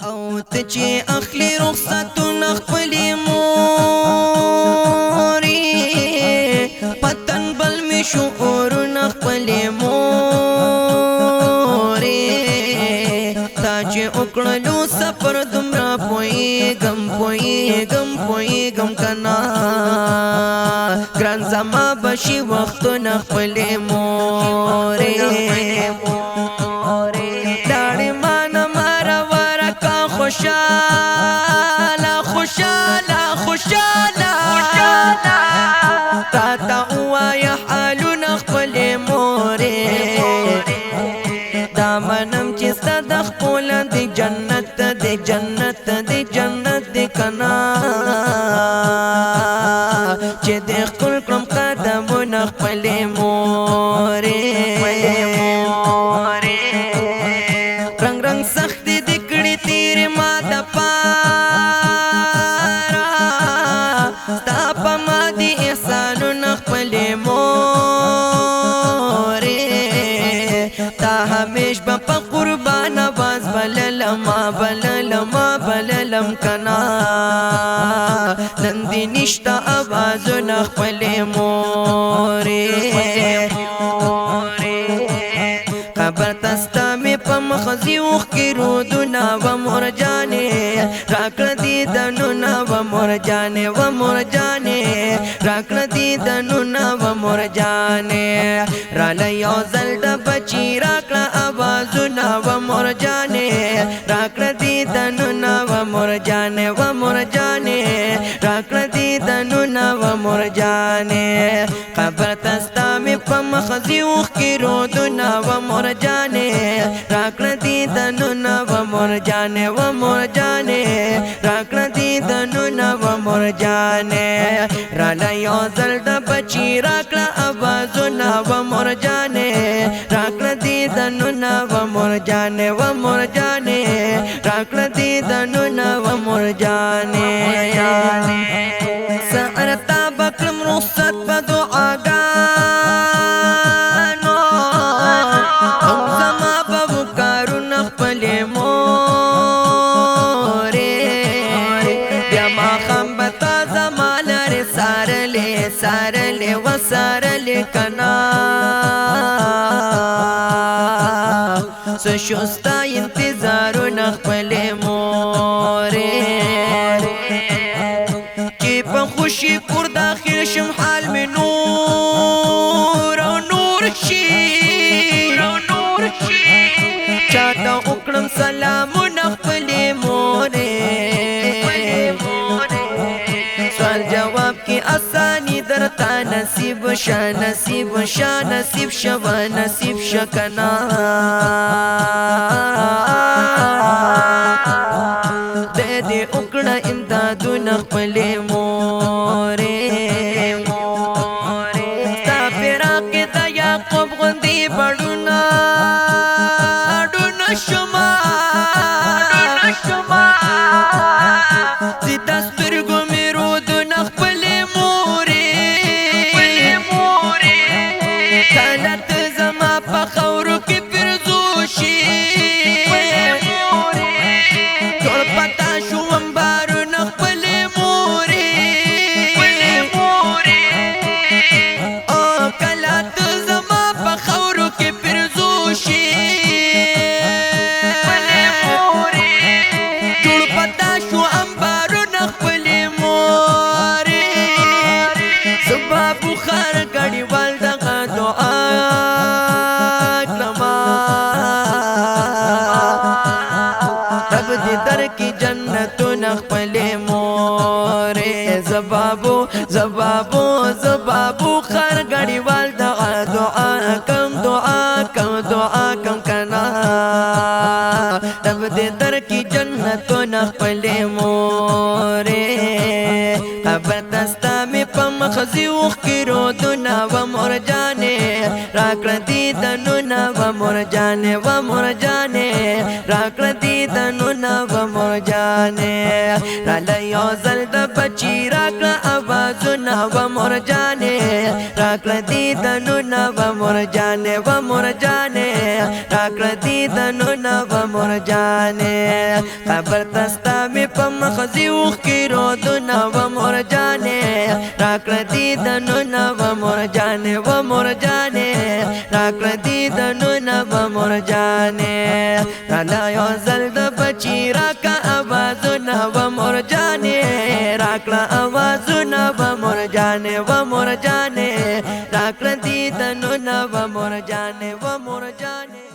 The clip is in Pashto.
او ته چې اخلي رخصتونه خپلې مورې پتن بل می شعورونه خپلې مورې تا چې وکړلو سفر دومره پوهېږم کنا ګران زما بشي وختونه خپلې مورې خوشاله تا تا وایا حالونه خپلې مورې دا منم چې ستا د خپل د جنت د کنا چې د خپل کړم قدمونه خپلې مورې رنگ سخت دې کړې تیرې ما د ستا پا ما دی احسانونه خپلې مورې تا همیش با پا قربان باز بللم کنا نن دی نشتا آوازونه خپلې مورې خبر تستا می پا مخزی اوخی رودونا و مرجانے راکڑ دیدنونا و مرجانے راکڑ دیدنونا و مرجانے رالی اوزل دا بچی راکڑ آوازونا و مرجانے راکڑ دیدنونا و مرجانے راکڑ دیدنونا و مرجانے خبر تستا می پا مخزی اوخی رودونا و مرجانے راکڑ دیدنونا و مرجانے راکڑ دیدنونا و مرجانے رالی اوزل دا بچی راکڑ آوازونا و مرجانے راکڑ دیدنونا و مرجانے راکڑ دیدنونا و مرجانے سعرتا بکرم رخصت پا دعاگانو هم زما پا بکارون خپلې مورې بیا ماښام به تا زما لرې سارلې کنا څه شو ستا انتظارونه خپلې مورې چې په خوشي کور داخل شم حال مې نور شي چاته وکړم سلامونه خپلې مورې سوال جواب کې اساني درته نصیب شه کنا دې وکړه امدادونه خپلې مورې ستا فراق کې د یعقوب غوندې بڼونه شما زیتا سترګو مې رودونه خپلې مورې کله ته زما په خاورو کې پرزو شي ټول پتا شو انبارونه خپلې مورې او کله ته زما په خاورو کې پرزو شي بخار گڑی والدغا دعا کلما رب دی در کی جنتو نخپلی مورے زبابو خار گڑی والدغا دعا کم کنا رب دی در کی جنتو نخپلی مورے خبر تستا می پا مخزی اوخی رودونا و مرجانے راکڑ دیدنونا و مرجانے راکڑ دیدنونا و مرجانے رالی اوزل دا بچی راکڑ آواز आवाज़ुना व मुरजाने राकड़ दीदनुना व मुरजाने व मुरजाने राकड़ दीदनुना व मुरजाने खबर तस्ता में पमखजी उखी रोदुना व मुरजाने राकड़ दीदनुना व मुरजाने व मुरजाने राकड़ दीदनुना व मुरजाने राला यो जल्द बची राका आवाज़ुना व मुरजाने राकड़ा आवाज़ुना व मुरजाने व मुरजाने राकड़ दीदनुना व मुरजाने व मुरजाने।